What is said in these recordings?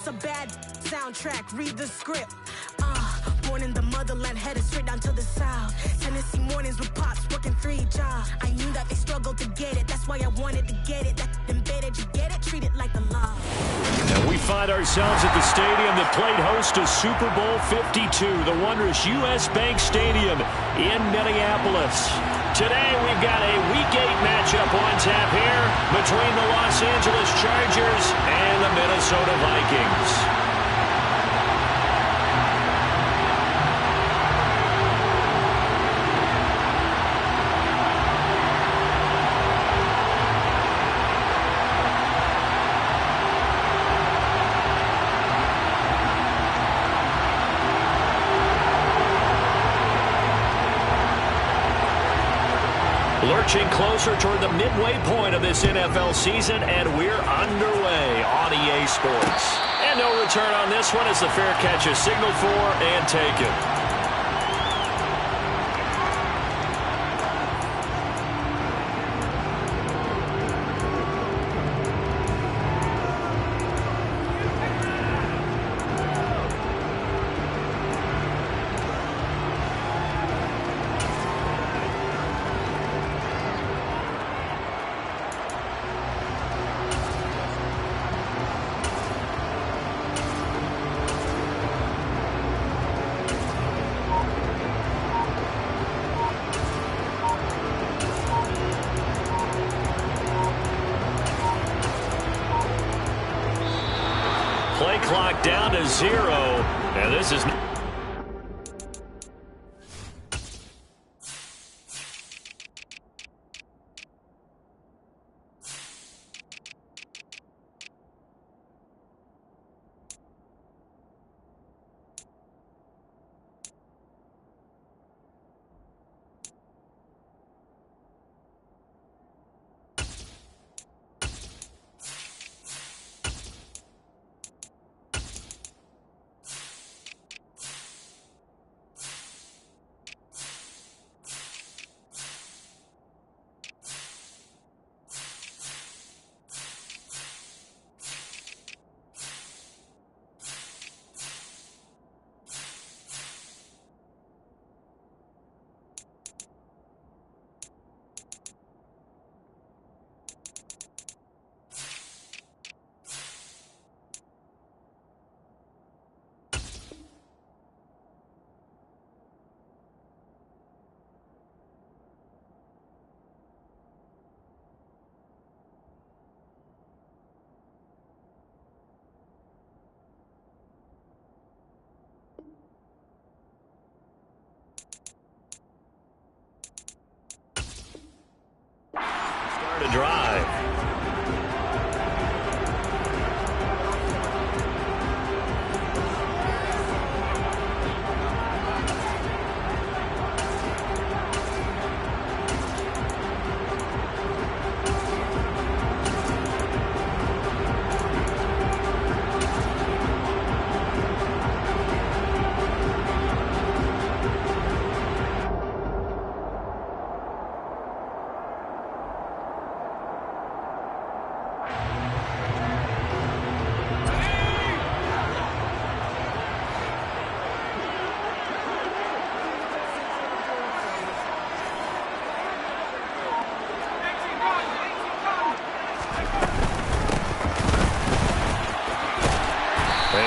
It's a bad soundtrack, read the script. Born in the motherland, headed straight down to the south. Tennessee mornings with pops, working 3 jobs. I knew that they struggled to get it, that's why I wanted to get it. That embedded, you get it, treat it like the law. And we find ourselves at the stadium that played host to Super Bowl 52, the wondrous U.S. Bank Stadium in Minneapolis. Today we've got a Week 8 matchup on tap here between the Los Angeles Chargers and the Minnesota Vikings. Lurching closer toward the midway point of this NFL season, and we're underway on EA Sports. And no return on this one as the fair catch is signaled for and taken. Play clock down to 0, and this is... Start a drive.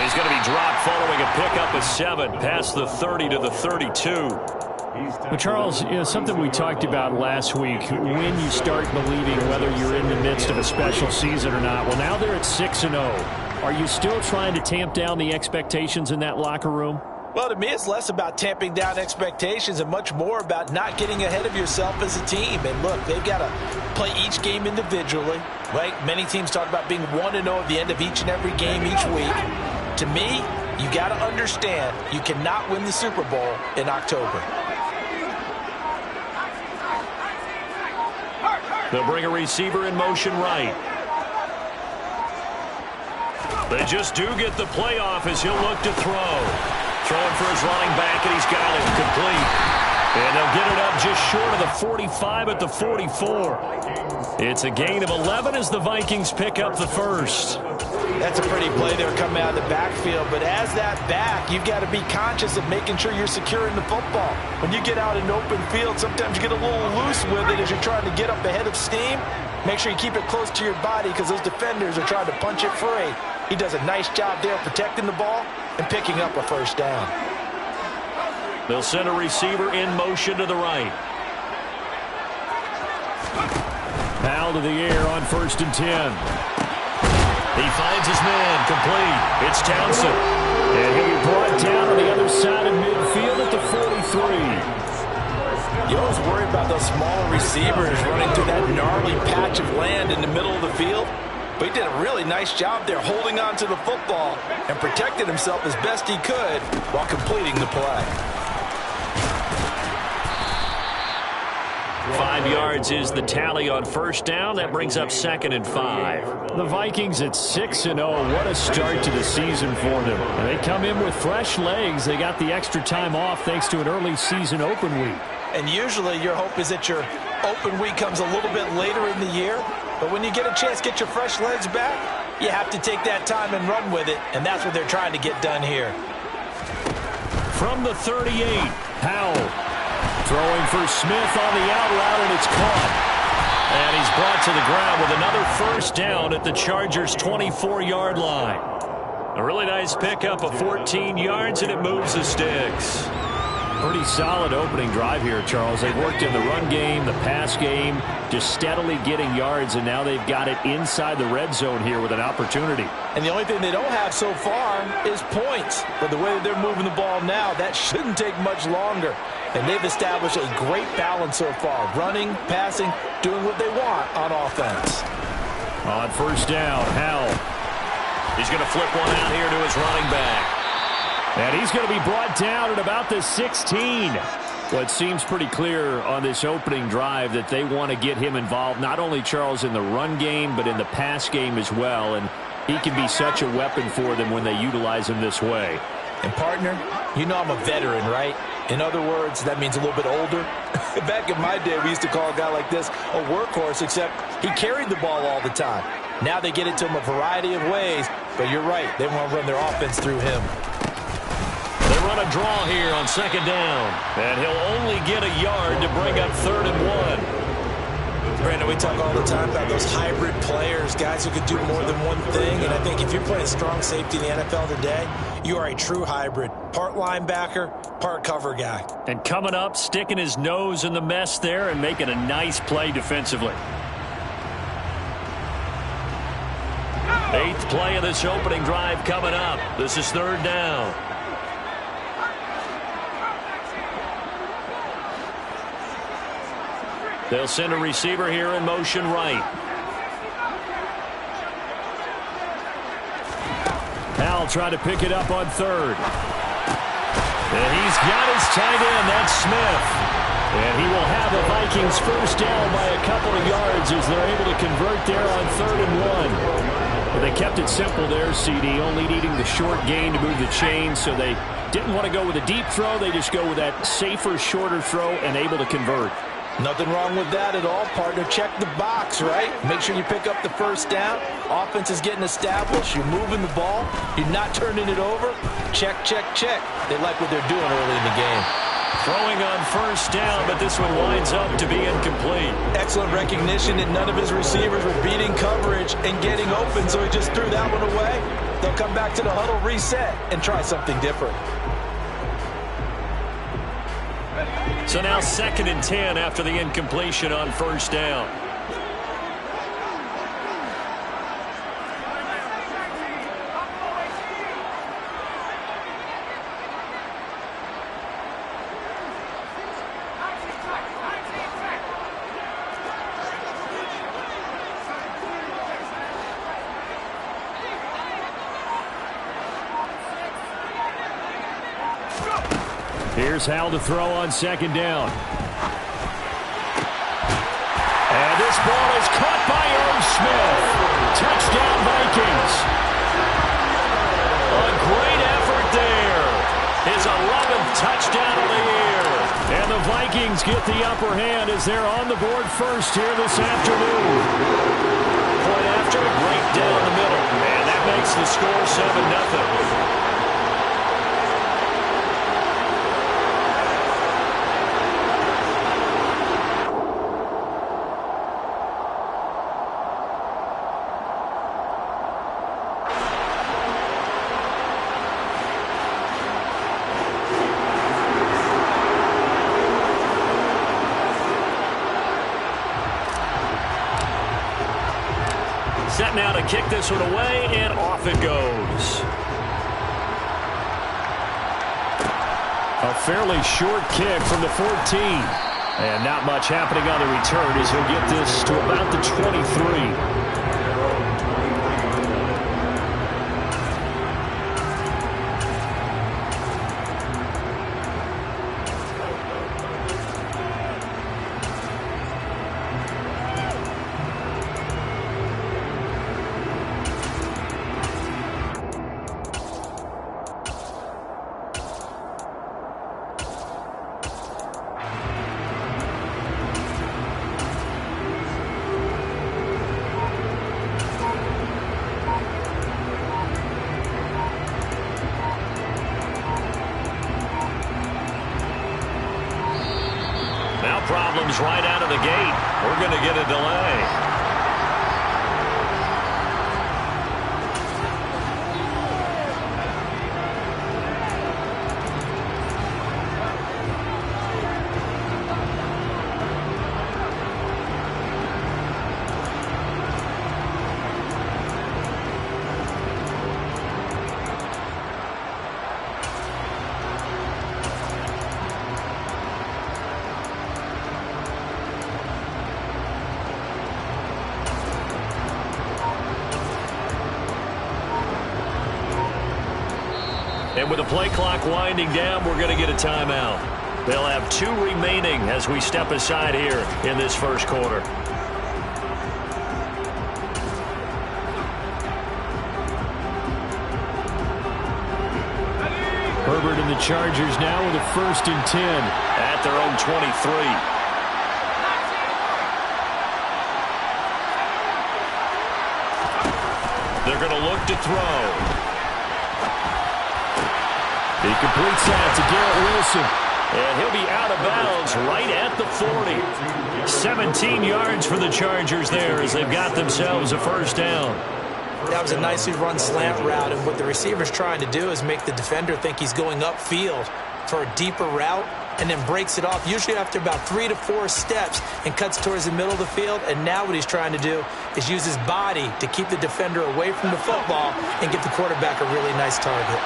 He's going to be dropped following a pickup of 7 past the 30 to the 32. Well, Charles, something we talked about last week, when you start believing whether you're in the midst of a special season or not. Well, now they're at 6-0. Are you still trying to tamp down the expectations in that locker room? Well, to me, it's less about tamping down expectations and much more about not getting ahead of yourself as a team. And look, they've got to play each game individually, right? Many teams talk about being 1-0 at the end of each and every game each week. To me, you got to understand you cannot win the Super Bowl in October. They'll bring a receiver in motion right. They just do get the playoff as he'll look to throw. Throwing for his running back, and he's got it complete. And they'll get it up just short of the 45 at the 44. It's a gain of 11 as the Vikings pick up the first. That's a pretty play there coming out of the backfield, but as that back, you've got to be conscious of making sure you're securing the football. When you get out in open field, sometimes you get a little loose with it as you're trying to get up ahead of steam. Make sure you keep it close to your body because those defenders are trying to punch it free. He does a nice job there protecting the ball and picking up a first down. They'll send a receiver in motion to the right. Powell to the air on 1st and 10. He finds his man, complete. It's Townsend. And he'll be brought down on the other side of midfield at the 43. You always worry about those smaller receivers running through that gnarly patch of land in the middle of the field. But he did a really nice job there holding on to the football and protecting himself as best he could while completing the play. 5 yards is the tally on first down. That brings up 2nd and 5. The Vikings at 6-0. What a start to the season for them. And they come in with fresh legs. They got the extra time off thanks to an early season open week. And usually your hope is that your open week comes a little bit later in the year. But when you get a chance to get your fresh legs back, you have to take that time and run with it. And that's what they're trying to get done here. From the 38, Powell throwing for Smith on the out route, and it's caught. And he's brought to the ground with another first down at the Chargers' 24-yard line. A really nice pickup of 14 yards, and it moves the sticks. Pretty solid opening drive here, Charles. They've worked in the run game, the pass game, just steadily getting yards, and now they've got it inside the red zone here with an opportunity. And the only thing they don't have so far is points. But the way that they're moving the ball now, that shouldn't take much longer. And they've established a great balance so far. Running, passing, doing what they want on offense. On first down, Howell. He's going to flip one out here to his running back. And he's going to be brought down at about the 16. Well, it seems pretty clear on this opening drive that they want to get him involved, not only, Charles, in the run game, but in the pass game as well. And he can be such a weapon for them when they utilize him this way. And, partner, you know I'm a veteran, right? In other words, that means a little bit older. Back in my day, we used to call a guy like this a workhorse, except he carried the ball all the time. Now they get it to him a variety of ways, but you're right. They want to run their offense through him. They run a draw here on 2nd down. And he'll only get a yard to bring up 3rd and 1. Brandon, we talk all the time about those hybrid players, guys who could do more than one thing. And I think if you're playing strong safety in the NFL today, you are a true hybrid. Part linebacker, part cover guy. And coming up, sticking his nose in the mess there and making a nice play defensively. 8th play of this opening drive coming up. This is 3rd down. They'll send a receiver here in motion right. Powell trying to pick it up on 3rd. And he's got his tight end. That's Smith. And he will have the Vikings first down by a couple of yards as they're able to convert there on 3rd and 1. Well, they kept it simple there, CD, only needing the short gain to move the chain, so they didn't want to go with a deep throw. They just go with that safer, shorter throw and able to convert. Nothing wrong with that at all, partner. Check the box, right? Make sure you pick up the first down. Offense is getting established. You're moving the ball. You're not turning it over. Check, check, check. They like what they're doing early in the game. Throwing on first down, but this one winds up to be incomplete. Excellent recognition that none of his receivers were beating coverage and getting open, so he just threw that one away. They'll come back to the huddle, reset, and try something different. So now 2nd and 10 after the incompletion on first down. Here's Howell to throw on 2nd down. And this ball is caught by Irv Smith. Touchdown, Vikings. A great effort there. His 11th touchdown of the year. And the Vikings Vikings get the upper hand as they're on the board first here this afternoon. Point after, right down the middle. And that makes the score 7-0. Set now to kick this one away, and off it goes. A fairly short kick from the 14. And not much happening on the return as he'll get this to about the 23. Problems right out of the gate. We're going to get a delay. And with the play clock winding down, we're going to get a timeout. They'll have 2 remaining as we step aside here in this first quarter. Herbert and the Chargers now with a 1st and 10. At their own 23. They're going to look to throw. He completes that to Garrett Wilson. And he'll be out of bounds right at the 40. 17 yards for the Chargers there as they've got themselves a 1st down. That was a nicely run slant route, and what the receiver's trying to do is make the defender think he's going upfield for a deeper route and then breaks it off, usually after about 3 to 4 steps, and cuts towards the middle of the field. And now what he's trying to do is use his body to keep the defender away from the football and give the quarterback a really nice target.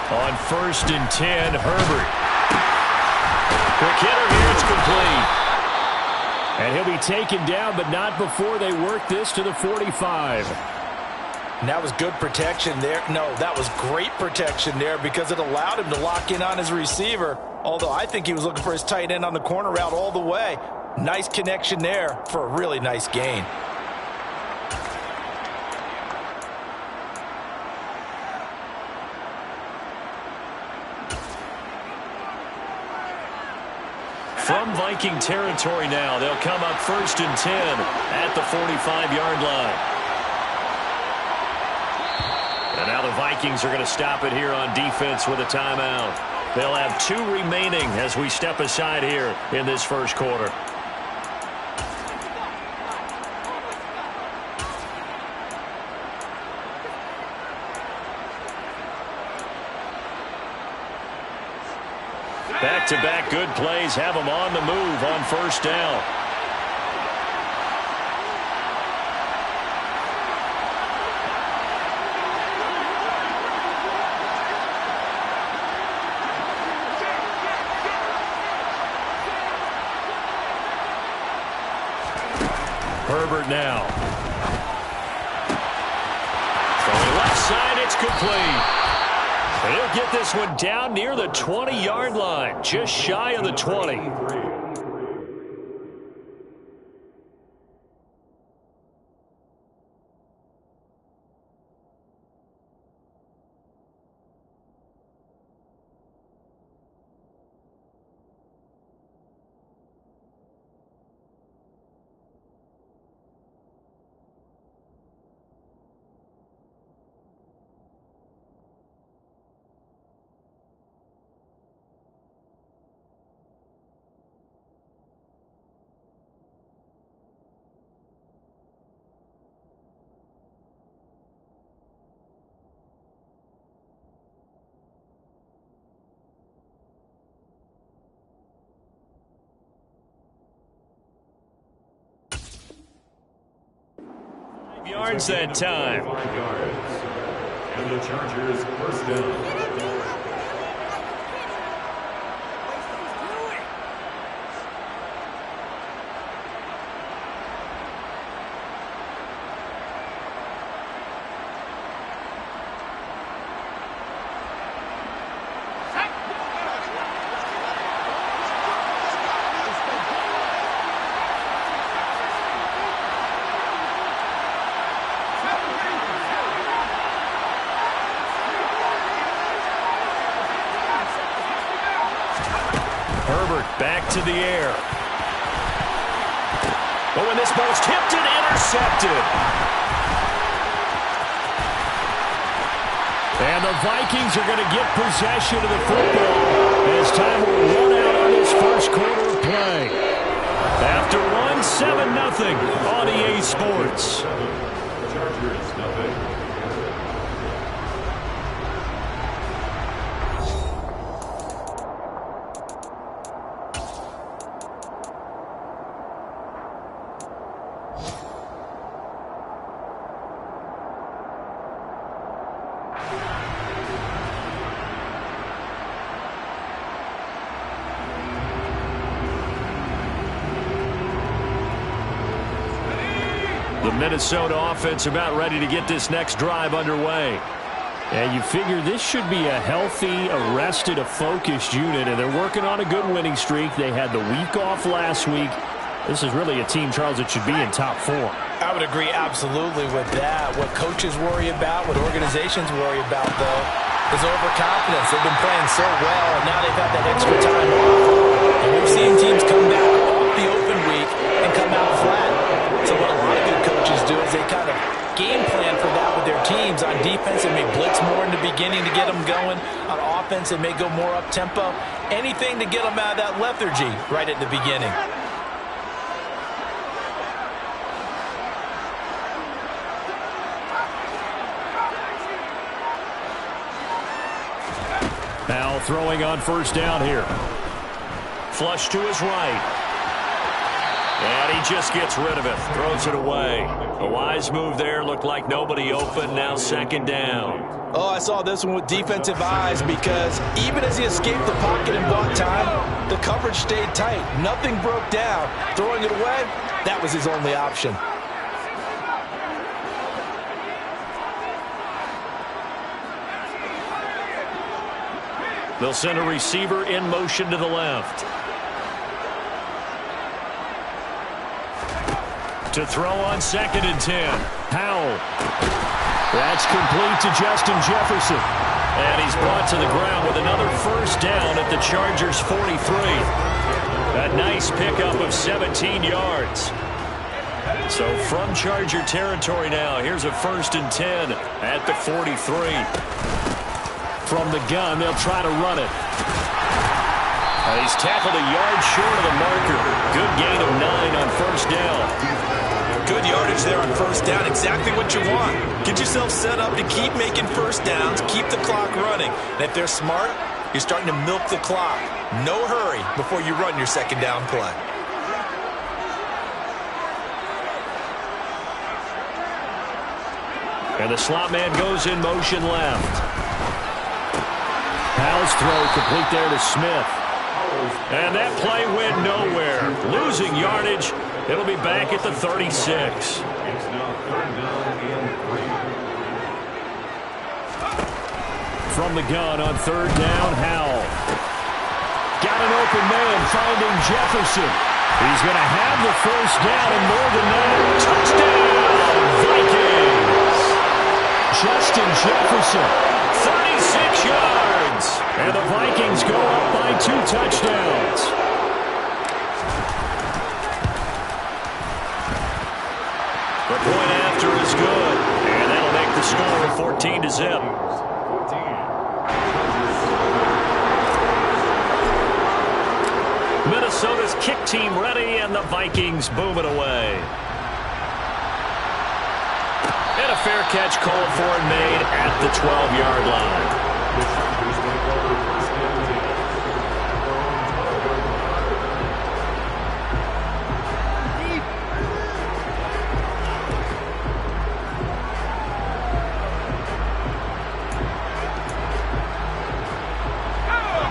On 1st and 10, Herbert. Quick hitter here, it's complete. And he'll be taken down, but not before they work this to the 45. And that was good protection there. No, that was great protection there because it allowed him to lock in on his receiver. Although I think he was looking for his tight end on the corner route all the way. Nice connection there for a really nice gain. From Viking territory now, they'll come up 1st and 10 at the 45-yard line. And now the Vikings are going to stop it here on defense with a timeout. They'll have 2 remaining as we step aside here in this first quarter. Back-to-back good plays have them on the move on 1st down. Herbert now. From the left side, it's complete. And he'll get this one down near the 20-yard line, just shy of the 20. yards that time. And the Chargers first down. Back to the air. Oh, and this ball's tipped and intercepted. And the Vikings are going to get possession of the football as time will run out on this first quarter of play. After one, 7-0 on EA Sports. Chargers, nothing. The Minnesota offense about ready to get this next drive underway. And you figure this should be a healthy, arrested, a focused unit, and they're working on a good winning streak. They had the week off last week. This is really a team, Charles, that should be in top 4. I would agree absolutely with that. What coaches worry about, what organizations worry about, though, is overconfidence. They've been playing so well, and now they've had that extra time off. And we've seen teams come back off the open week and come out flat. So what a lot of good coaches do is they kind of game plan for that with their teams. On defense, they may blitz more in the beginning to get them going. On offense, they may go more up-tempo. Anything to get them out of that lethargy right at the beginning. Now throwing on first down here. Flush to his right. And he just gets rid of it. Throws it away. A wise move there. Looked like nobody open. Now second down. Oh, I saw this one with defensive eyes because even as he escaped the pocket and bought time, the coverage stayed tight. Nothing broke down. Throwing it away, that was his only option. They'll send a receiver in motion to the left. To throw on 2nd and 10. Howell. That's complete to Justin Jefferson. And he's brought to the ground with another first down at the Chargers' 43. A nice pickup of 17 yards. So from Charger territory now, here's a 1st and 10 at the 43. From the gun, they'll try to run it. And he's tackled a yard short of the marker. Good gain of 9 on first down. Good yardage there on first down. Exactly what you want. Get yourself set up to keep making first downs, keep the clock running. And if they're smart, you're starting to milk the clock. No hurry before you run your second down play. And the slot man goes in motion left. Howell's throw complete there to Smith. And that play went nowhere. Losing yardage. It'll be back at the 36. It's now 3rd down and 3. From the gun on 3rd down, Howell. Got an open man finding Jefferson. He's going to have the first down and more than that. Touchdown, Vikings. Justin Jefferson, 36 yards. And the Vikings go up by 2 touchdowns. The point after is good. And that'll make the score 14-0. Minnesota's kick team ready, and the Vikings boom it away. And a fair catch called for and made at the 12-yard line.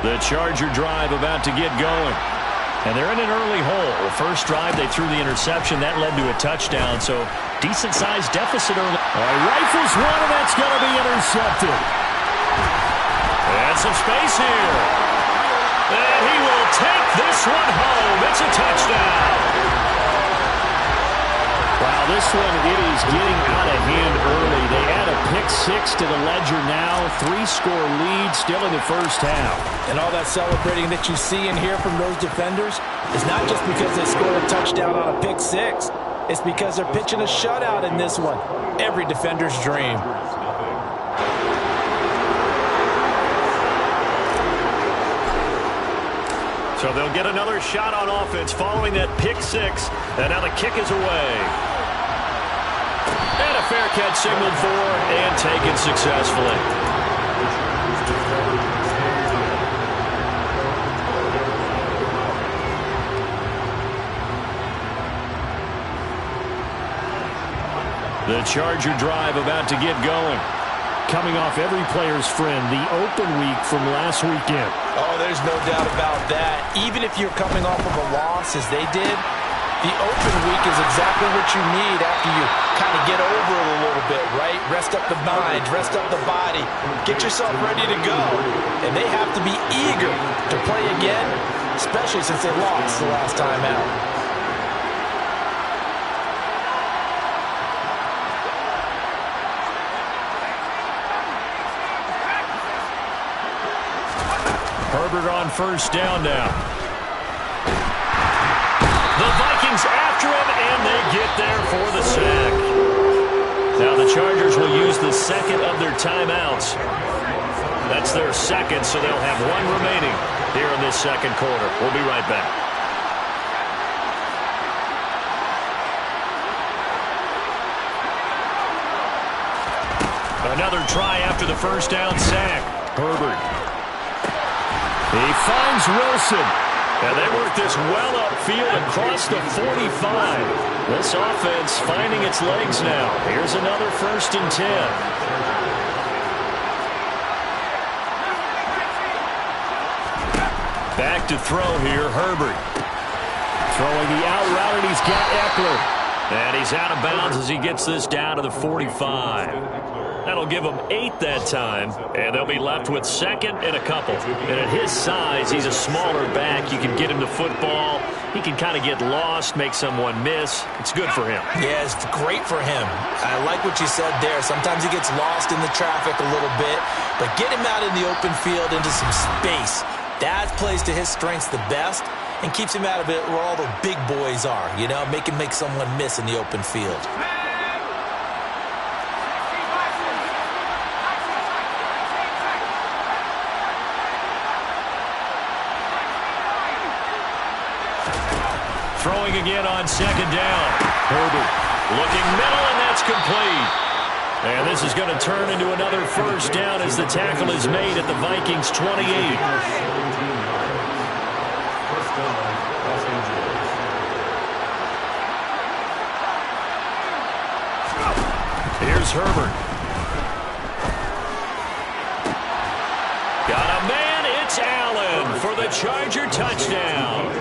The Charger drive about to get going. And they're in an early hole. The first drive, they threw the interception. That led to a touchdown, so decent-sized deficit early. Rifles one, and that's going to be intercepted. And some space here. And he will take this one home. It's a touchdown. Wow, this one, it is getting out of hand early. They add a pick-6 to the ledger now. 3-score lead still in the first half. And all that celebrating that you see and hear from those defenders is not just because they scored a touchdown on a pick-6. It's because they're pitching a shutout in this one. Every defender's dream. So they'll get another shot on offense following that pick-6. And now the kick is away. And a fair catch signaled for and taken successfully. The Charger drive about to get going. Coming off every player's friend, the open week from last weekend. Oh, there's no doubt about that. Even if you're coming off of a loss as they did, the open week is exactly what you need after you kind of get over it a little bit, right? Rest up the mind, rest up the body, get yourself ready to go. And they have to be eager to play again, especially since they lost the last time out. Herbert on first down now. The Vikings after him, and they get there for the sack. Now the Chargers will use the second of their timeouts. That's their second, so they'll have one remaining here in this second quarter. We'll be right back. Another try after the first down sack. Herbert. He finds Wilson. And they work this well upfield across the 45. This offense finding its legs now. Here's another 1st and 10. Back to throw here, Herbert. Throwing the out route, and he's got Eckler. And he's out of bounds as he gets this down to the 45. That'll give him 8 that time, and they'll be left with second and a couple. And at his size, he's a smaller back. You can get him the football. He can kind of get lost, make someone miss. It's good for him. Yeah, it's great for him. I like what you said there. Sometimes he gets lost in the traffic a little bit, but get him out in the open field into some space. That plays to his strengths the best and keeps him out of it where all the big boys are, you know, make someone miss in the open field. Throwing again on second down. Herbert looking middle, and that's complete. And this is going to turn into another first down as the tackle is made at the Vikings' 28. Here's Herbert. Got a man, it's Allen for the Charger touchdown.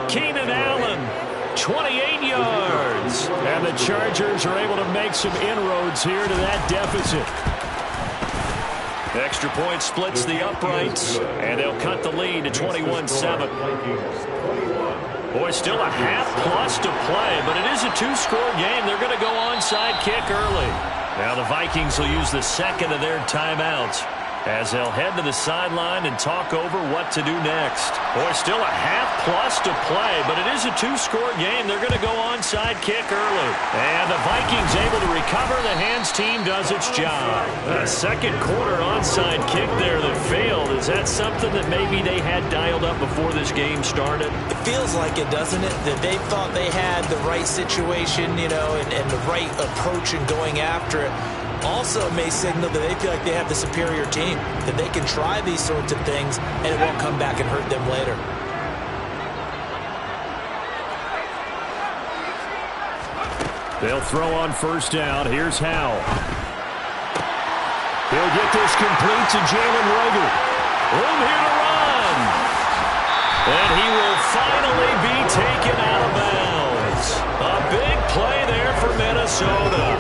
Keenan Allen, 28 yards. And the Chargers are able to make some inroads here to that deficit. Extra point splits the uprights, and they'll cut the lead to 21-7. Boy, still a half plus to play, but it is a 2-score game. They're going to go onside kick early. Now the Vikings will use the second of their timeouts as they'll head to the sideline and talk over what to do next. Boy, still a half plus to play, but it is a 2-score game. They're going to go onside kick early. And the Vikings able to recover. The hands team does its job. A second quarter onside kick there that failed. Is that something that maybe they had dialed up before this game started? It feels like it, doesn't it? That they thought they had the right situation, you know, and the right approach in going after it. Also may signal that they feel like they have the superior team, that they can try these sorts of things and it won't come back and hurt them later. They'll throw on first down. Here's Howell. He'll get this complete to Jalen Reagor. Room here to run. And he will finally be taken out of bounds. A big play there for Minnesota.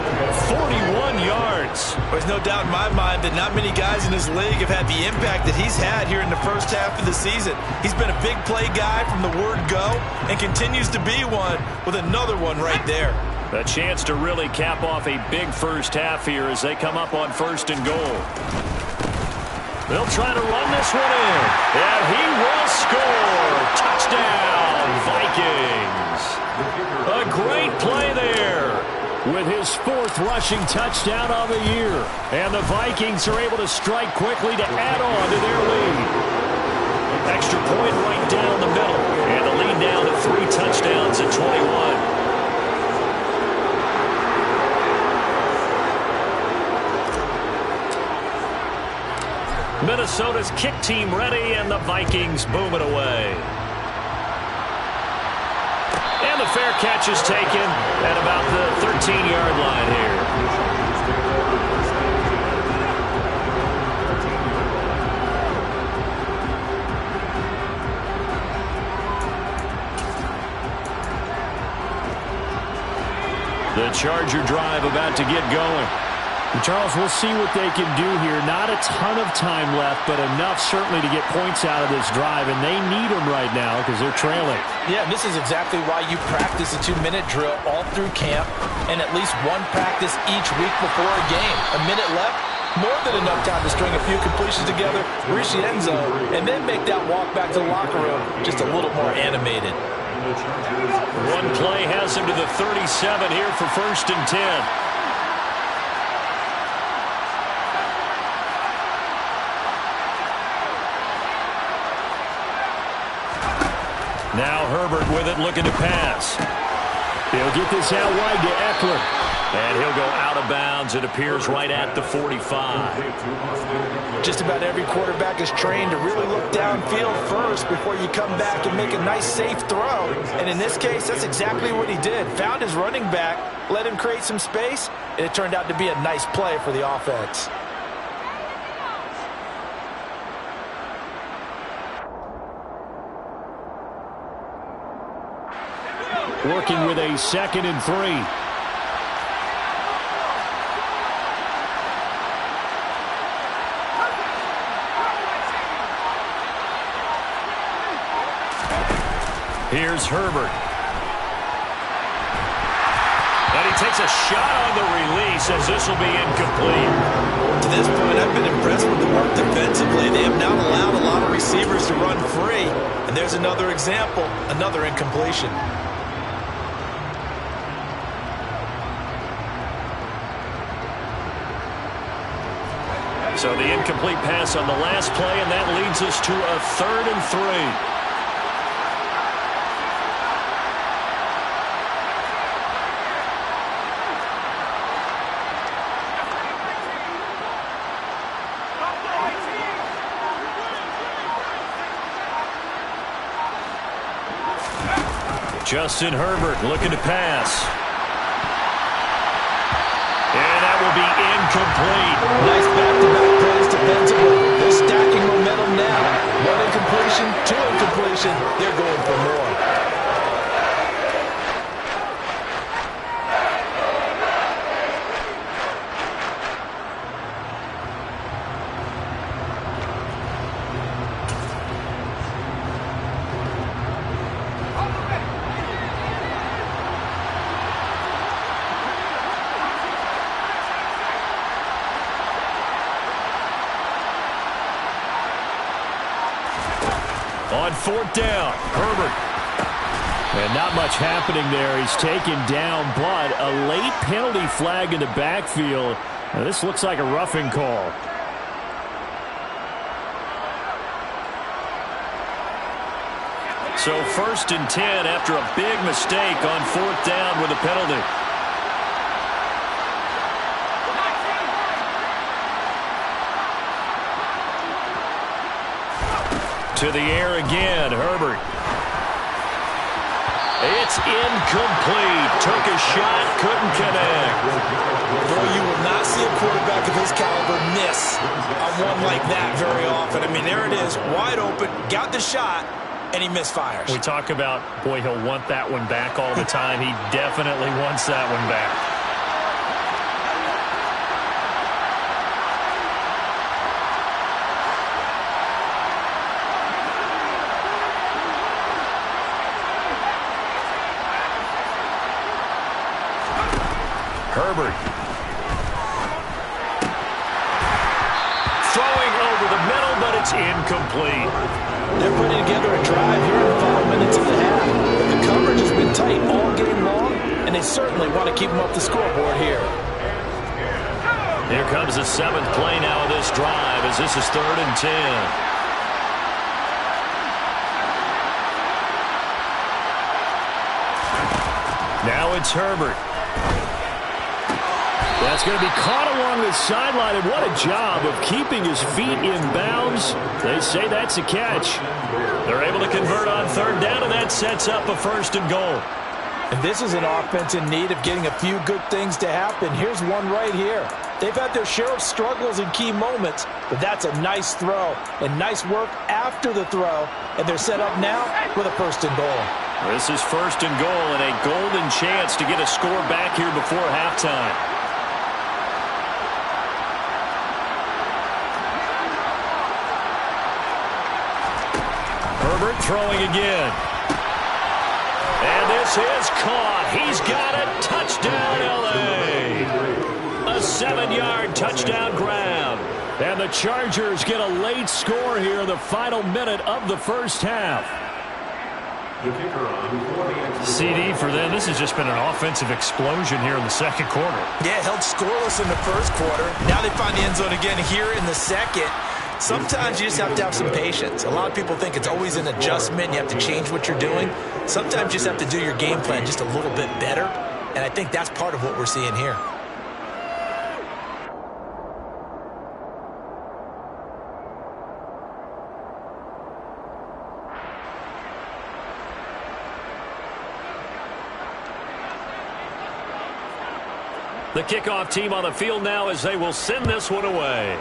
41 yards. There's no doubt in my mind that not many guys in this league have had the impact that he's had here in the first half of the season. He's been a big play guy from the word go and continues to be one with another one right there. A chance to really cap off a big first half here as they come up on 1st and goal. They'll try to run this one in. And he will score. Touchdown, Vikings. A great play there with his 4th rushing touchdown of the year. And the Vikings are able to strike quickly to add on to their lead. Extra point right down the middle. And the lead down to 3 touchdowns at 21. Minnesota's kick team ready, and the Vikings boom it away. And the fair catch is taken at about the 13-yard line here. The Charger drive about to get going. Charles, we'll see what they can do here. Not a ton of time left, but enough certainly to get points out of this drive, and they need them right now because they're trailing. Yeah, this is exactly why you practice a 2-minute drill all through camp and at least one practice each week before a game. A minute left, more than enough time to string a few completions together, reach the end zone, and then make that walk back to the locker room just a little more animated. One play has him to the 37 here for 1st and 10. Now Herbert with it, looking to pass. He'll get this out wide to Eckler. And he'll go out of bounds. It appears right at the 45. Just about every quarterback is trained to really look downfield first before you come back and make a nice, safe throw. And in this case, that's exactly what he did. Found his running back, let him create some space, and it turned out to be a nice play for the offense. Working with a 2nd and 3. Here's Herbert. And he takes a shot on the release as this will be incomplete. To this point, I've been impressed with the work defensively. They have not allowed a lot of receivers to run free. And there's another example, another incompletion. So the incomplete pass on the last play, and that leads us to a 3rd and 3. Justin Herbert looking to pass. And that will be incomplete. Nice back-to-back plays defensively. They're stacking momentum now. 1 incompletion, 2 incompletion. They're going for more. On 4th down, Herbert. And not much happening there. He's taken down, but a late penalty flag in the backfield. Now, this looks like a roughing call. So 1st and 10 after a big mistake on 4th down with a penalty. To the air again, Herbert. It's incomplete. Took a shot, couldn't connect. Boy, you will not see a quarterback of his caliber miss on one like that very often. I mean, there it is, wide open, got the shot, and he misfires. We talk about, boy, he'll want that one back all the time. He definitely wants that one back. Herbert. Throwing over the middle, but it's incomplete. They're putting together a drive here in the final minutes of the half. But the coverage has been tight all game long, and they certainly want to keep them up the scoreboard here. Here comes the 7th play now of this drive as this is 3rd and 10. Now it's Herbert. That's going to be caught along the sideline, and what a job of keeping his feet in bounds. They say that's a catch. They're able to convert on 3rd down, and that sets up a 1st and goal. And this is an offense in need of getting a few good things to happen. Here's one right here. They've had their share of struggles in key moments, but that's a nice throw and nice work after the throw, and they're set up now with a 1st and goal. This is 1st and goal and a golden chance to get a score back here before halftime. Herbert throwing again. And this is caught. He's got it. Touchdown, L.A. A 7-yard touchdown grab. And the Chargers get a late score here in the final minute of the first half. CD for them. This has just been an offensive explosion here in the second quarter. Yeah, held scoreless in the first quarter. Now they find the end zone again here in the second. Sometimes you just have to have some patience. A lot of people think it's always an adjustment. You have to change what you're doing. Sometimes you just have to do your game plan just a little bit better. And I think that's part of what we're seeing here. The kickoff team on the field now as they will send this one away.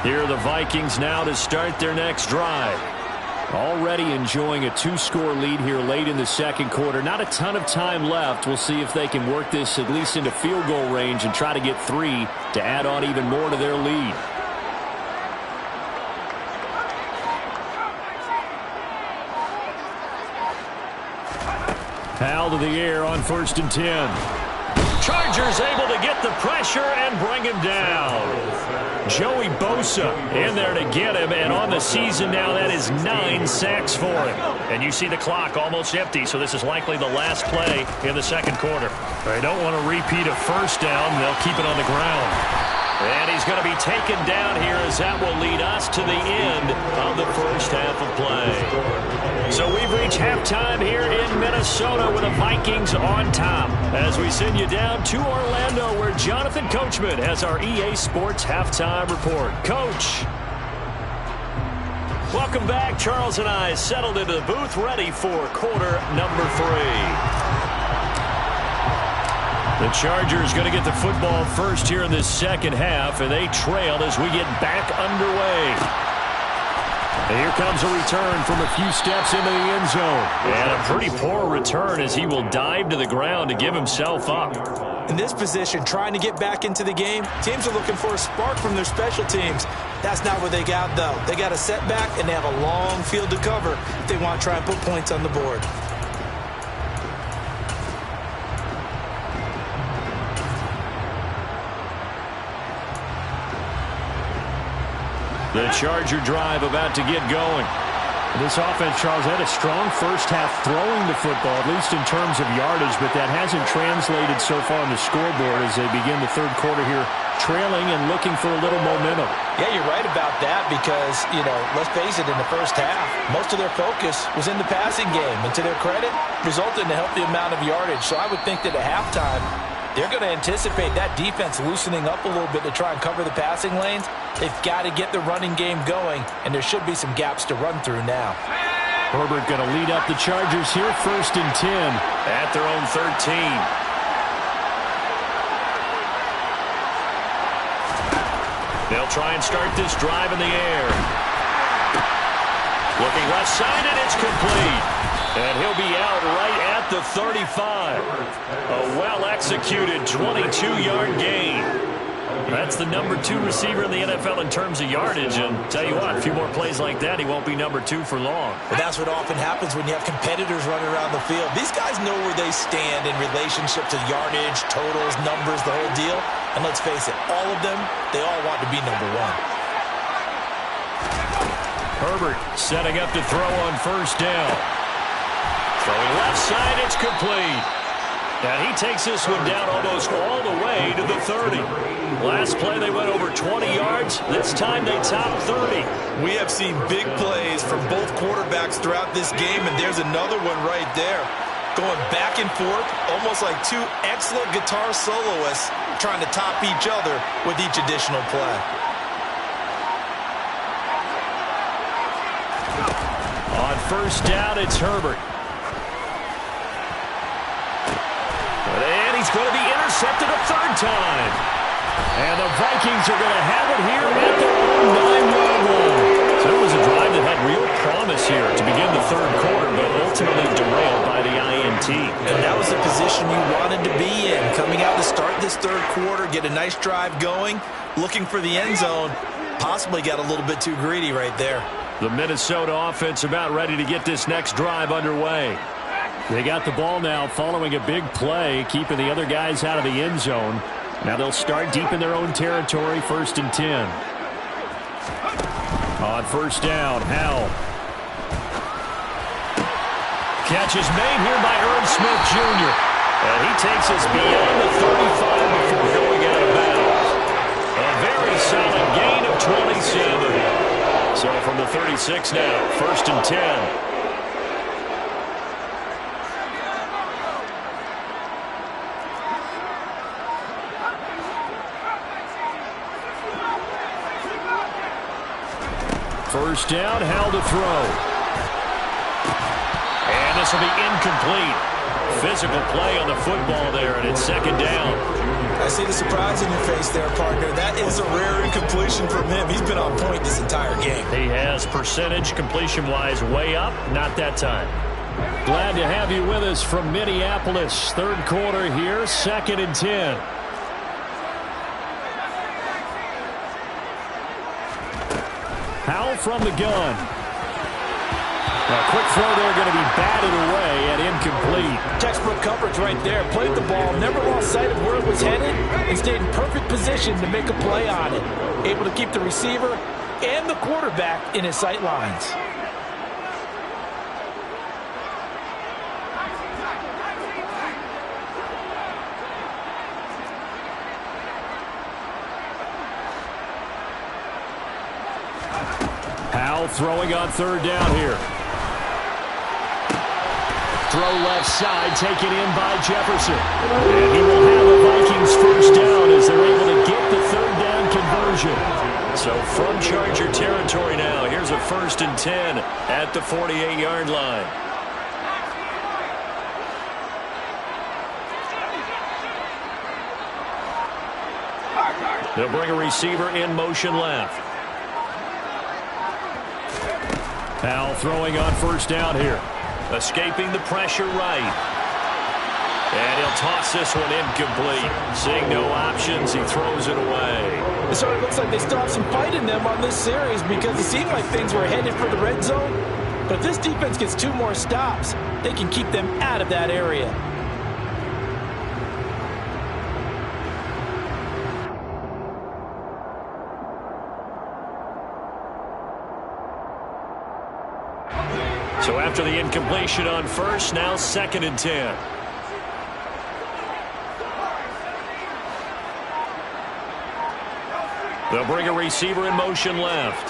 Here are the Vikings now to start their next drive. Already enjoying a 2-score lead here late in the second quarter. Not a ton of time left. We'll see if they can work this at least into field goal range and try to get 3 to add on even more to their lead. Powell to the air on 1st and 10. Chargers able to get the pressure and bring him down. Joey Bosa in there to get him, and on the season now, that is 9 sacks for him. And you see the clock almost empty, so this is likely the last play in the second quarter. They don't want to repeat a first down. They'll keep it on the ground. And he's going to be taken down here as that will lead us to the end of the first half of play. So we've reached halftime here in Minnesota with the Vikings on top as we send you down to Orlando where Jonathan Coachman has our EA Sports Halftime Report. Coach. Welcome back. Charles and I settled into the booth ready for quarter number 3. The Chargers going to get the football first here in this second half, and they trail as we get back underway. And here comes a return from a few steps into the end zone. And a pretty poor return as he will dive to the ground to give himself up. In this position, trying to get back into the game, teams are looking for a spark from their special teams. That's not what they got, though. They got a setback, and they have a long field to cover if they want to try and put points on the board. The Charger drive about to get going. This offense, Charles, had a strong first half throwing the football, at least in terms of yardage, but that hasn't translated so far on the scoreboard as they begin the third quarter here trailing and looking for a little momentum. Yeah, you're right about that because, let's face it, in the first half, most of their focus was in the passing game. And to their credit, resulted in a healthy amount of yardage. So I would think that at halftime, they're going to anticipate that defense loosening up a little bit to try and cover the passing lanes. They've got to get the running game going, and there should be some gaps to run through now. Herbert going to lead up the Chargers here, 1st and 10. At their own 13. They'll try and start this drive in the air. Looking left side, and it's complete. And he'll be out right at the 35. A well-executed 22-yard gain. That's the number 2 receiver in the NFL in terms of yardage. And tell you what, a few more plays like that, he won't be number 2 for long. Well, that's what often happens when you have competitors running around the field. These guys know where they stand in relationship to yardage, totals, numbers, the whole deal. And let's face it, all of them, they all want to be number 1. Herbert setting up to throw on 1st down. Throwing left side, it's complete. And he takes this one down almost all the way to the 30. Last play, they went over 20 yards. This time, they topped 30. We have seen big plays from both quarterbacks throughout this game, and there's another one right there. Going back and forth, almost like 2 excellent guitar soloists trying to top each other with each additional play. On 1st down, it's Herbert. And he's going to be intercepted a 3rd time. And the Vikings are going to have it here at their own 9-yard line. So it was a drive that had real promise here to begin the 3rd quarter, but ultimately derailed by the INT. And that was the position you wanted to be in. Coming out to start this 3rd quarter, get a nice drive going, looking for the end zone. Possibly got a little bit too greedy right there. The Minnesota offense about ready to get this next drive underway. They got the ball now following a big play, keeping the other guys out of the end zone. Now they'll start deep in their own territory, 1st and 10. On 1st down, Howell. Catch is made here by Irv Smith Jr. And he takes us beyond the 35 before going out of bounds. A very solid gain of 27. So from the 36 now, 1st and 10. First down, Howell to throw. And this will be incomplete. Physical play on the football there, and it's 2nd down. I see the surprise in your face there, partner. That is a rare incompletion from him. He's been on point this entire game. He has percentage completion-wise way up, not that time. Glad to have you with us from Minneapolis. 3rd quarter here, 2nd and 10. Howell from the gun. A quick throw there going to be batted away and incomplete. Textbook coverage right there. Played the ball, never lost sight of where it was headed, and stayed in perfect position to make a play on it. Able to keep the receiver and the quarterback in his sight lines. Howell throwing on 3rd down here. Throw left side, taken in by Jefferson. And he will have the Vikings 1st down as they're able to get the 3rd down conversion. So from Charger territory now, here's a 1st and 10 at the 48-yard line. They'll bring a receiver in motion left. Howell throwing on 1st down here. Escaping the pressure right. And he'll toss this one incomplete. Seeing no options, he throws it away. It sort of looks like they still have some fight in them on this series because it seemed like things were headed for the red zone. But if this defense gets 2 more stops, they can keep them out of that area. So after the incompletion on 1st, now 2nd and 10. They'll bring a receiver in motion left.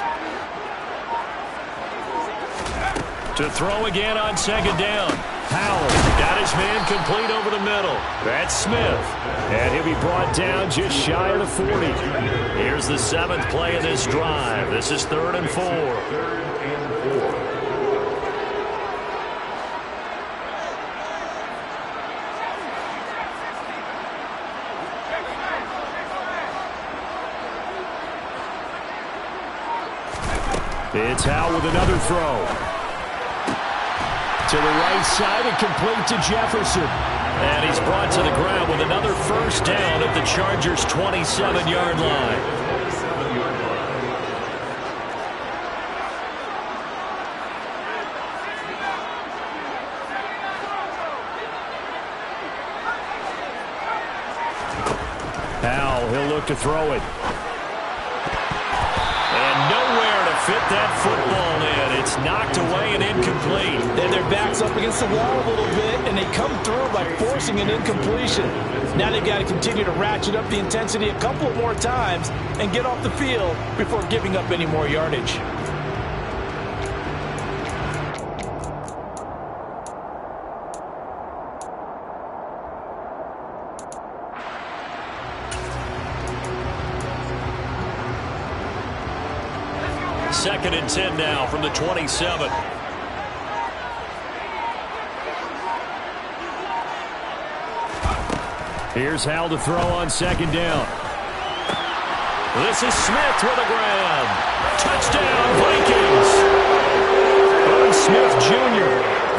To throw again on second down. Howell got his man complete over the middle. That's Smith. And he'll be brought down just shy of the 40. Here's the 7th play of this drive. This is 3rd and 4. It's Howell with another throw. To the right side and complete to Jefferson. And he's brought to the ground with another first down at the Chargers' 27-yard line. Howell, he'll look to throw it. And nowhere to fit that football in. It's knocked away and incomplete. Then their back's up against the wall a little bit, and they come through by forcing an incompletion. Now they've got to continue to ratchet up the intensity a couple more times and get off the field before giving up any more yardage. Second and 10 now from the 27. Here's Howell to throw on second down. This is Smith with a grab. Touchdown, Vikings. Irv Smith Jr.,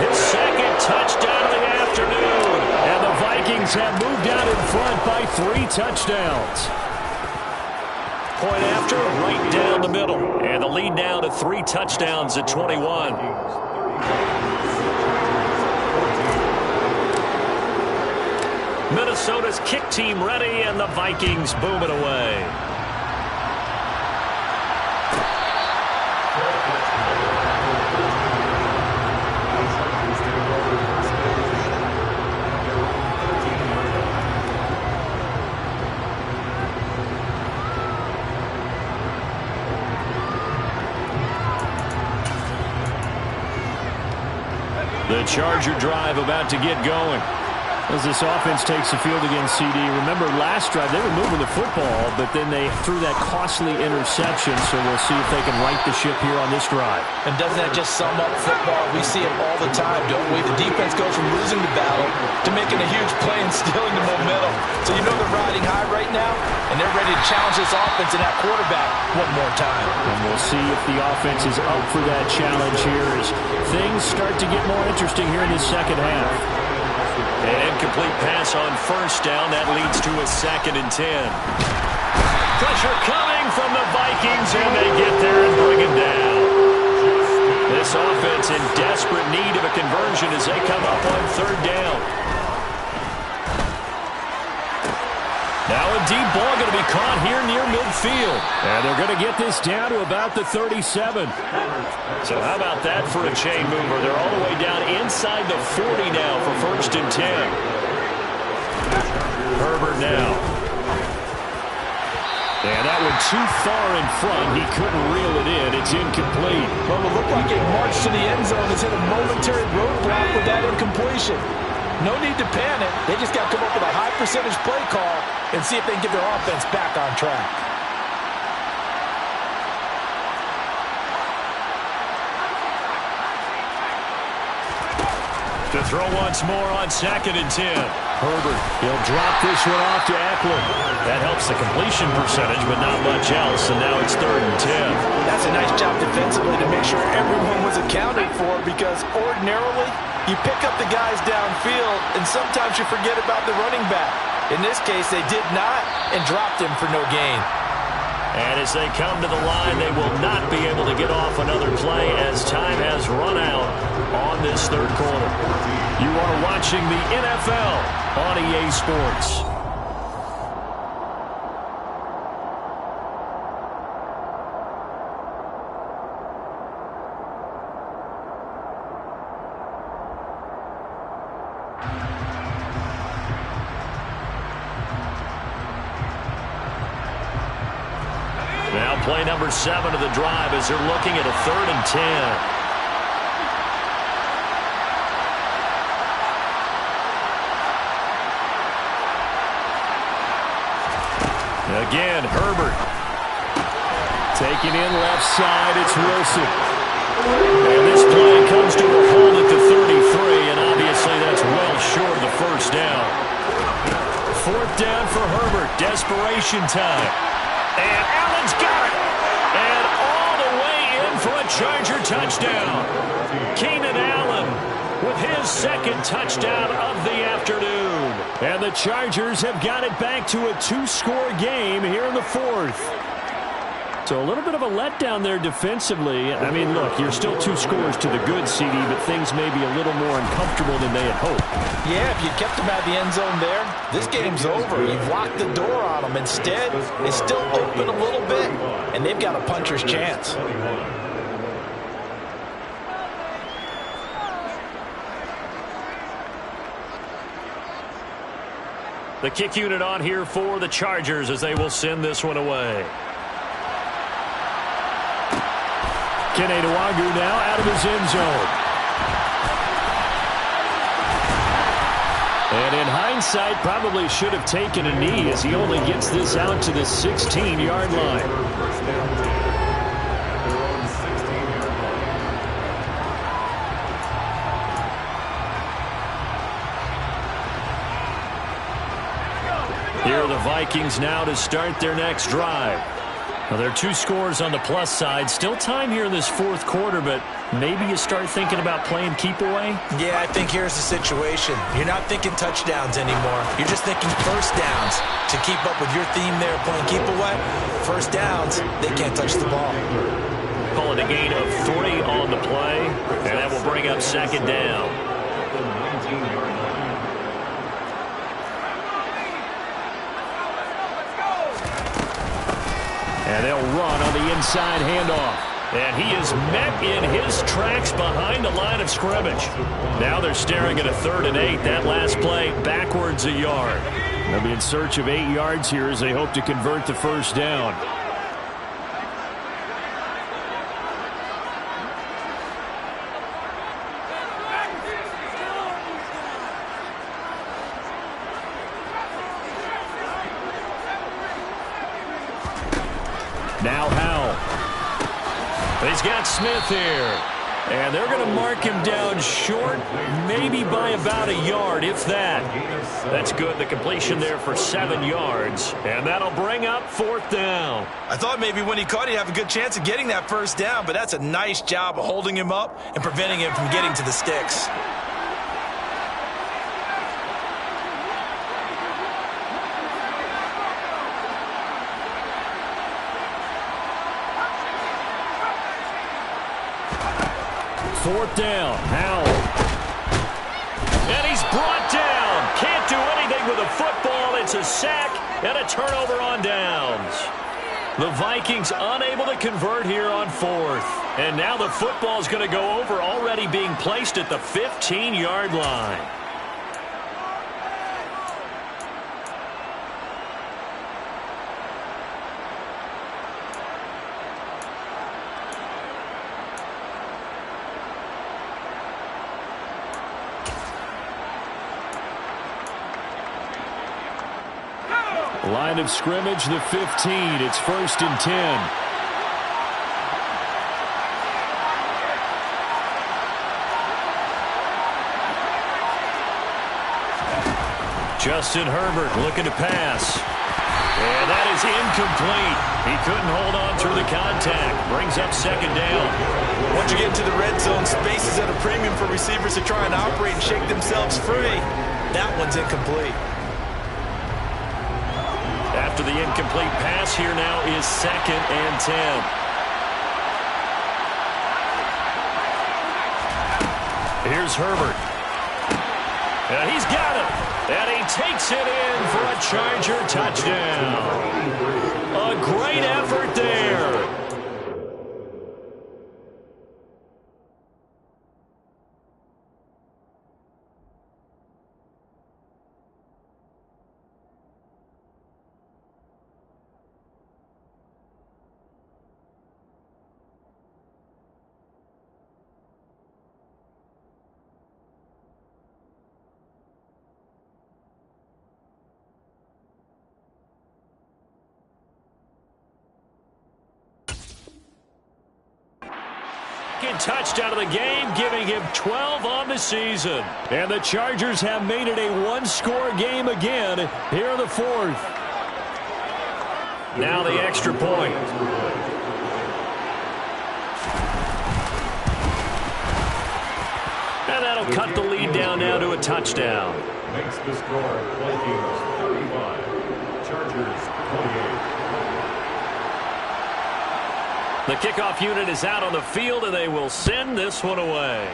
his second touchdown of the afternoon. And the Vikings have moved out in front by 3 touchdowns. Point after, right down the middle. And the lead down to 3 touchdowns at 21. Minnesota's kick team ready, and the Vikings boom it away. The Charger drive about to get going. As this offense takes the field against CD. Remember, last drive, they were moving the football, but then they threw that costly interception, so we'll see if they can right the ship here on this drive. And doesn't that just sum up football? We see it all the time, don't we? The defense goes from losing the battle to making a huge play and stealing the momentum. So you know they're riding high right now, and they're ready to challenge this offense and that quarterback one more time. And we'll see if the offense is up for that challenge here as things start to get more interesting here in the second half. An incomplete pass on first down. That leads to a 2nd and 10. Pressure coming from the Vikings, and they get there and bring it down. This offense in desperate need of a conversion as they come up on 3rd down. Now a deep ball going to be caught here near midfield. And they're going to get this down to about the 37. So how about that for a chain mover? They're all the way down inside the 40 now for 1st and 10. Herbert now. And that one too far in front. He couldn't reel it in. It's incomplete. Well, it looked like it marched to the end zone. It's hit a momentary roadblock with that incompletion. No need to panic. They just got to come up with a high percentage play call and see if they can get their offense back on track. To throw once more on 2nd and 10. Herbert, he'll drop this one off to Eckler. That helps the completion percentage, but not much else, and now it's 3rd and 10. That's a nice job defensively to make sure everyone was accounted for, because ordinarily you pick up the guys downfield, and sometimes you forget about the running back. In this case, they did not and dropped him for no gain. And as they come to the line, they will not be able to get off another play as time has run out on this 3rd quarter. You are watching the NFL on EA Sports. Now play number 7 of the drive as they're looking at a 3rd and 10. Again, Herbert. Taking in left side, it's Wilson. And this play comes to a halt at the 33, and obviously that's well short of the first down. 4th down for Herbert. Desperation time. And Allen's got it. And all the way in for a Charger touchdown. Keenan Allen with his 2nd touchdown of the afternoon. And the Chargers have got it back to a 2-score game here in the 4th. So a little bit of a letdown there defensively. I mean, look, you're still 2 scores to the good, CD, but things may be a little more uncomfortable than they had hoped. Yeah, if you kept them out of the end zone there, this game's over. You've locked the door on them. Instead, it's still open a little bit, and they've got a puncher's chance. The kick unit on here for the Chargers as they will send this one away. Kene Nwangwu now out of his end zone. And in hindsight, probably should have taken a knee as he only gets this out to the 16-yard line. Here are the Vikings now to start their next drive. Well, there are 2 scores on the plus side. Still time here in this 4th quarter, but maybe you start thinking about playing keep away? Yeah, I think here's the situation. You're not thinking touchdowns anymore. You're just thinking first downs. To keep up with your theme there, playing keep away, first downs, they can't touch the ball. Call it a gain of 3 on the play, and that will bring up 2nd down. And they'll run on the inside handoff. And he is met in his tracks behind the line of scrimmage. Now they're staring at a 3rd and 8. That last play backwards a yard. They'll be in search of 8 yards here as they hope to convert the first down. Now Howell. He's got Smith here. And they're going to mark him down short, maybe by about a yard, if that. That's good. The completion there for 7 yards. And that'll bring up 4th down. I thought maybe when he caught it, he'd have a good chance of getting that first down, but that's a nice job of holding him up and preventing him from getting to the sticks. Fourth down, Howell. And he's brought down. Can't do anything with a football. It's a sack and a turnover on downs. The Vikings unable to convert here on 4th. And now the football's going to go over, already being placed at the 15-yard line. Line of scrimmage, the 15. It's 1st and 10. Justin Herbert looking to pass. And that is incomplete. He couldn't hold on through the contact. Brings up 2nd down. Once you get into the red zone, space is at a premium for receivers to try and operate and shake themselves free. That one's incomplete. After the incomplete pass, here now is 2nd and 10. Here's Herbert. And he's got it. And he takes it in for a Charger touchdown. A great effort there. second touchdown of the game, giving him 12 on the season. And the Chargers have made it a one-score game again here in the fourth. Now the extra point. And that'll cut the lead down now to a touchdown. Makes the score Vikings 35, Chargers 28. The kickoff unit is out on the field, and they will send this one away.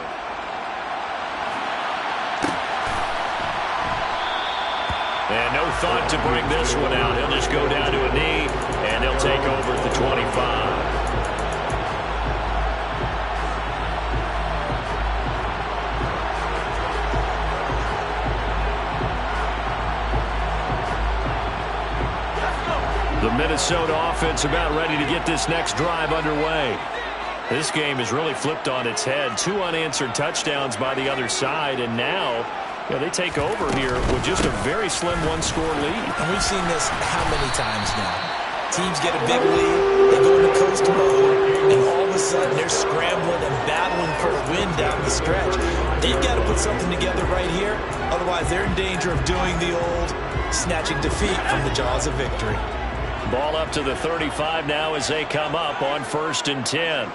And no thought to bring this one out. He'll just go down to a knee, and he'll take over at the 25. The Minnesota offense about ready to get this next drive underway. This game has really flipped on its head. 2 unanswered touchdowns by the other side, and now they take over here with just a very slim one-score lead. And we've seen this how many times now? Teams get a big lead, they go into coast mode, and all of a sudden they're scrambling and battling for a win down the stretch. They've got to put something together right here, otherwise they're in danger of doing the old snatching defeat from the jaws of victory. Ball up to the 35 now as they come up on 1st and 10.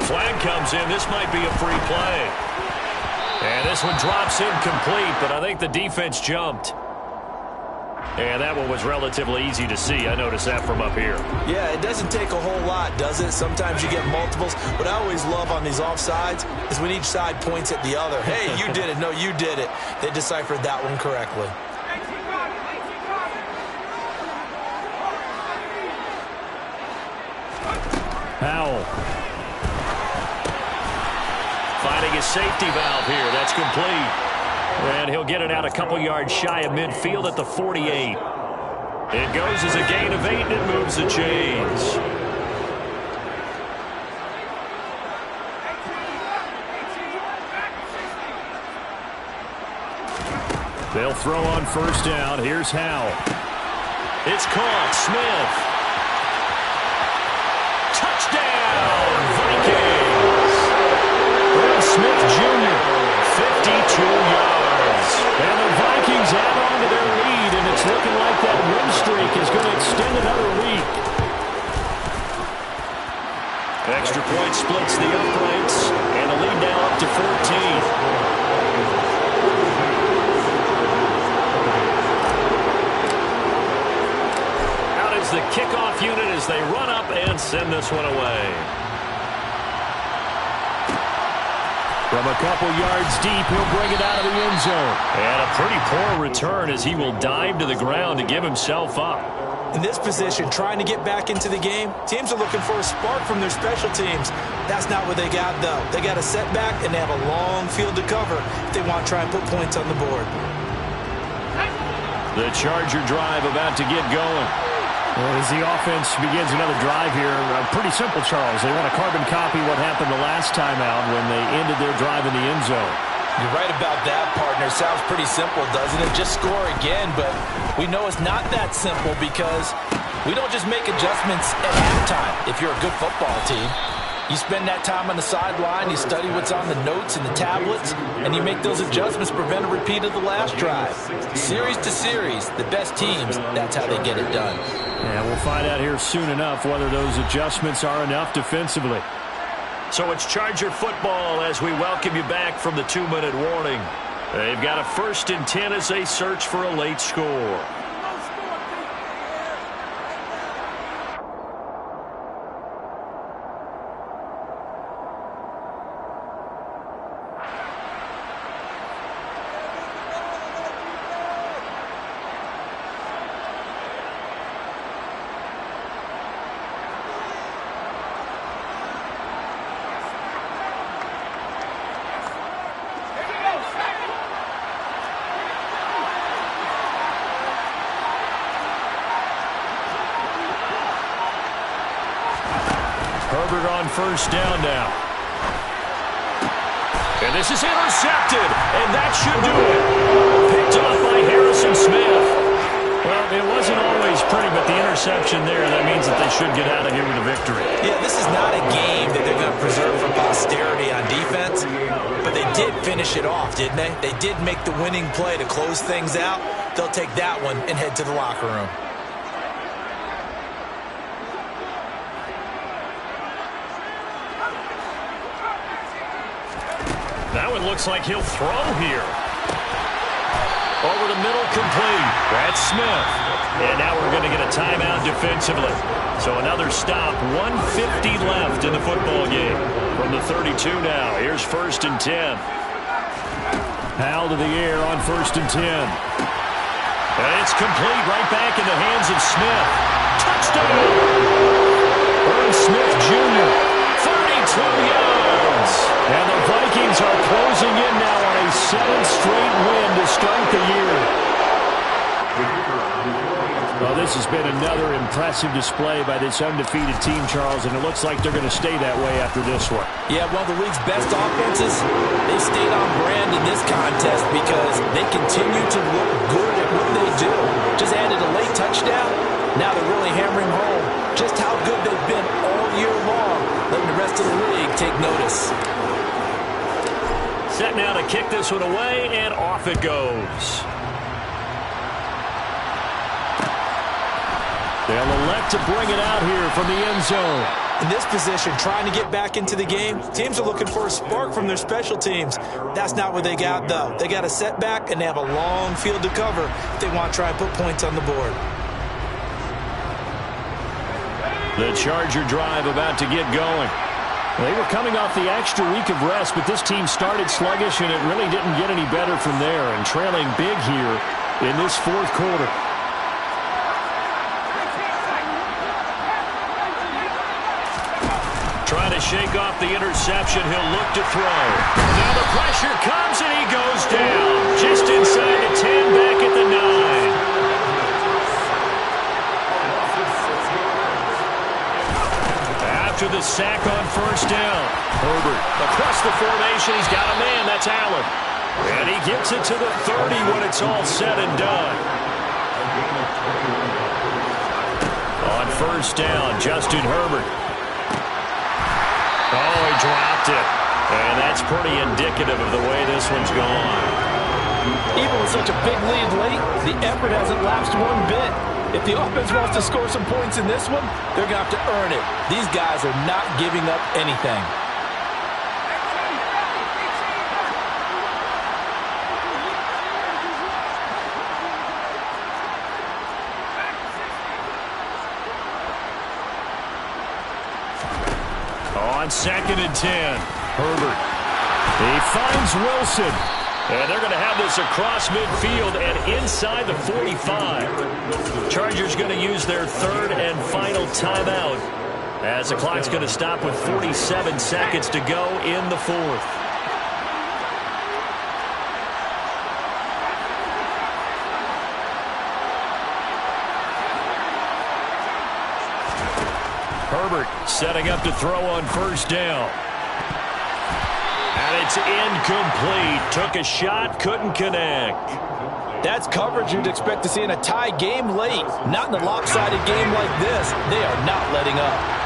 Flag comes in. This might be a free play. And this one drops incomplete, but I think the defense jumped. And that one was relatively easy to see. I noticed that from up here. Yeah, it doesn't take a whole lot, does it? Sometimes you get multiples. What I always love on these offsides is when each side points at the other. Hey, you did it. No, you did it. They deciphered that one correctly. Powell. Finding his safety valve here. That's complete. And he'll get it out a couple yards shy of midfield at the 48. It goes as a gain of 8, and it moves the chains. They'll throw on 1st down. Here's Howell. It's caught. Smith. Touchdown, Vikings. Earl Smith Jr., 52 yards. And the Vikings add on to their lead, and it's looking like that win streak is going to extend another week. Extra point splits the uprights, and the lead now up to 14. The kickoff unit as they run up and send this one away. From a couple yards deep, he'll bring it out of the end zone. And a pretty poor return as he will dive to the ground to give himself up. In this position, trying to get back into the game, teams are looking for a spark from their special teams. That's not what they got, though. They got a setback, and they have a long field to cover if they want to try and put points on the board. The Charger drive about to get going. Well, as the offense begins another drive here, pretty simple, Charles. They want to carbon copy what happened the last time out when they ended their drive in the end zone. You're right about that, partner. Sounds pretty simple, doesn't it? Just score again, but we know it's not that simple because we don't just make adjustments at halftime if you're a good football team. You spend that time on the sideline, you study what's on the notes and the tablets, and you make those adjustments to prevent a repeat of the last drive. Series to series, the best teams, that's how they get it done. Yeah, we'll find out here soon enough whether those adjustments are enough defensively. So it's Charger football as we welcome you back from the 2-minute warning. They've got a 1st and 10 as they search for a late score. Herbert on first down now. And this is intercepted, and that should do it. Picked off by Harrison Smith. Well, it wasn't always pretty, but the interception there, that means that they should get out of here with a victory. Yeah, this is not a game that they're going to preserve for posterity on defense, but they did finish it off, didn't they? They did make the winning play to close things out. They'll take that one and head to the locker room. That one looks like he'll throw here. Over the middle, complete. That's Smith. And now we're going to get a timeout defensively. So another stop, 1:50 left in the football game. From the 32 now, here's 1st and 10. Powell to the air on 1st and 10. And it's complete right back in the hands of Smith. Touchdown! Irv Smith Jr., 32 yards. And the Vikings are closing in now on a 7th straight win to start the year. Well, this has been another impressive display by this undefeated team, Charles, and it looks like they're going to stay that way after this one. Yeah, one of the league's best offenses. They stayed on brand in this contest because they continue to look good at what they do. Just added a late touchdown. Now they're really hammering home just how good they've been all year long, letting the rest of the league take notice. Set now to kick this one away, and off it goes. They'll elect to bring it out here from the end zone. In this position, trying to get back into the game, teams are looking for a spark from their special teams. That's not what they got, though. They got a setback, and they have a long field to cover if they want to try and put points on the board. The Charger drive about to get going. They were coming off the extra week of rest, but this team started sluggish, and it really didn't get any better from there, and trailing big here in this 4th quarter. Trying to shake off the interception. He'll look to throw. Now the pressure comes, and he goes down. Just inside the 10, back at the 9. After the sack on 1st down, Herbert across the formation. He's got a man. That's Allen. And he gets it to the 30 when it's all said and done. On 1st down, Justin Herbert. Oh, he dropped it. And that's pretty indicative of the way this one's gone. Even with such a big lead late, the effort hasn't lapsed one bit. If the offense wants to score some points in this one, they're going to have to earn it. These guys are not giving up anything. On 2nd and 10, Herbert. He finds Wilson. And they're going to have this across midfield and inside the 45. Chargers going to use their 3rd and final timeout as the clock's going to stop with 47 seconds to go in the 4th. Herbert setting up to throw on 1st down. And it's incomplete. Took a shot, couldn't connect. That's coverage you'd expect to see in a tie game late. Not in a lopsided game like this. They are not letting up.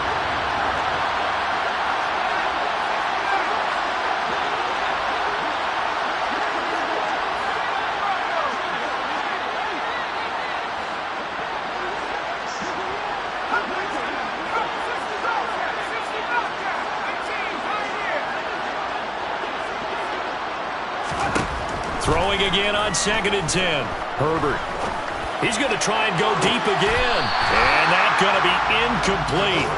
Throwing again on 2nd and 10. Herbert. He's going to try and go deep again. And that's going to be incomplete.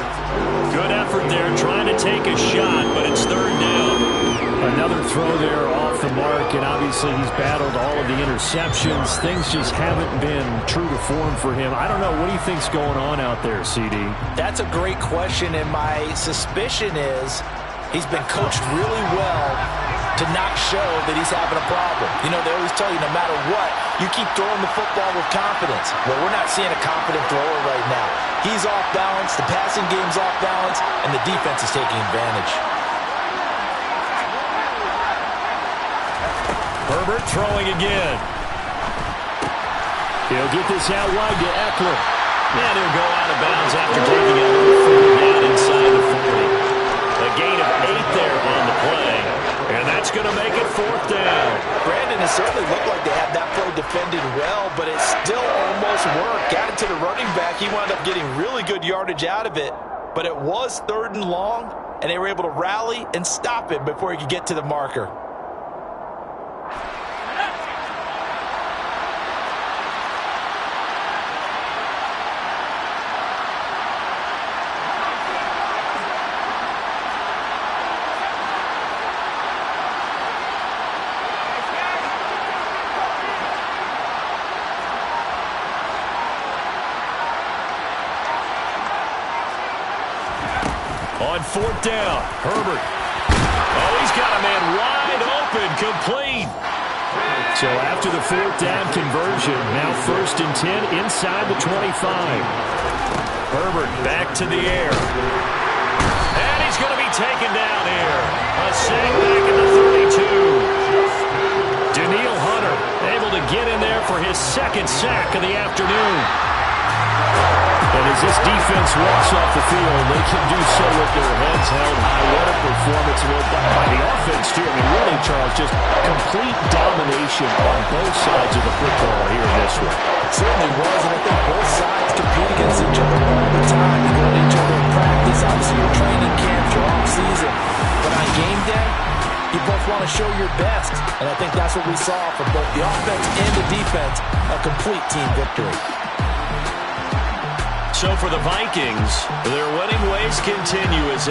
Good effort there trying to take a shot, but it's 3rd down. Another throw there off the mark, and obviously he's battled all of the interceptions. Things just haven't been true to form for him. I don't know. What do you think's going on out there, CD? That's a great question, and my suspicion is he's been coached really well to not show that he's having a problem. You know, they always tell you no matter what, you keep throwing the football with confidence. Well, we're not seeing a confident thrower right now. He's off balance, the passing game's off balance, and the defense is taking advantage. Herbert throwing again. He'll get this out wide to Eckler. And he'll go out of bounds after taking it down inside the 40. A gain of 8 there on the play. And that's going to make it 4th down. Brandon, it certainly looked like they had that play defended well, but it still almost worked. Got it to the running back. He wound up getting really good yardage out of it. But it was 3rd and long, and they were able to rally and stop him before he could get to the marker. On 4th down, Herbert. Oh, he's got a man wide open, complete. So after the 4th down conversion, now 1st and 10 inside the 25. Herbert back to the air. And he's going to be taken down here. A sack back in the 32. Danielle Hunter able to get in there for his 2nd sack of the afternoon. And as this defense walks off the field, they can do so with their heads held high. What a performance by the offense, too. I mean, really, Charles, just complete domination on both sides of the football here in this one. It certainly was, and I think both sides compete against each other all the time. You go to each other in practice, obviously your training camp, your off-season. But on game day, you both want to show your best. And I think that's what we saw from both the offense and the defense, a complete team victory. So for the Vikings, their winning ways continue as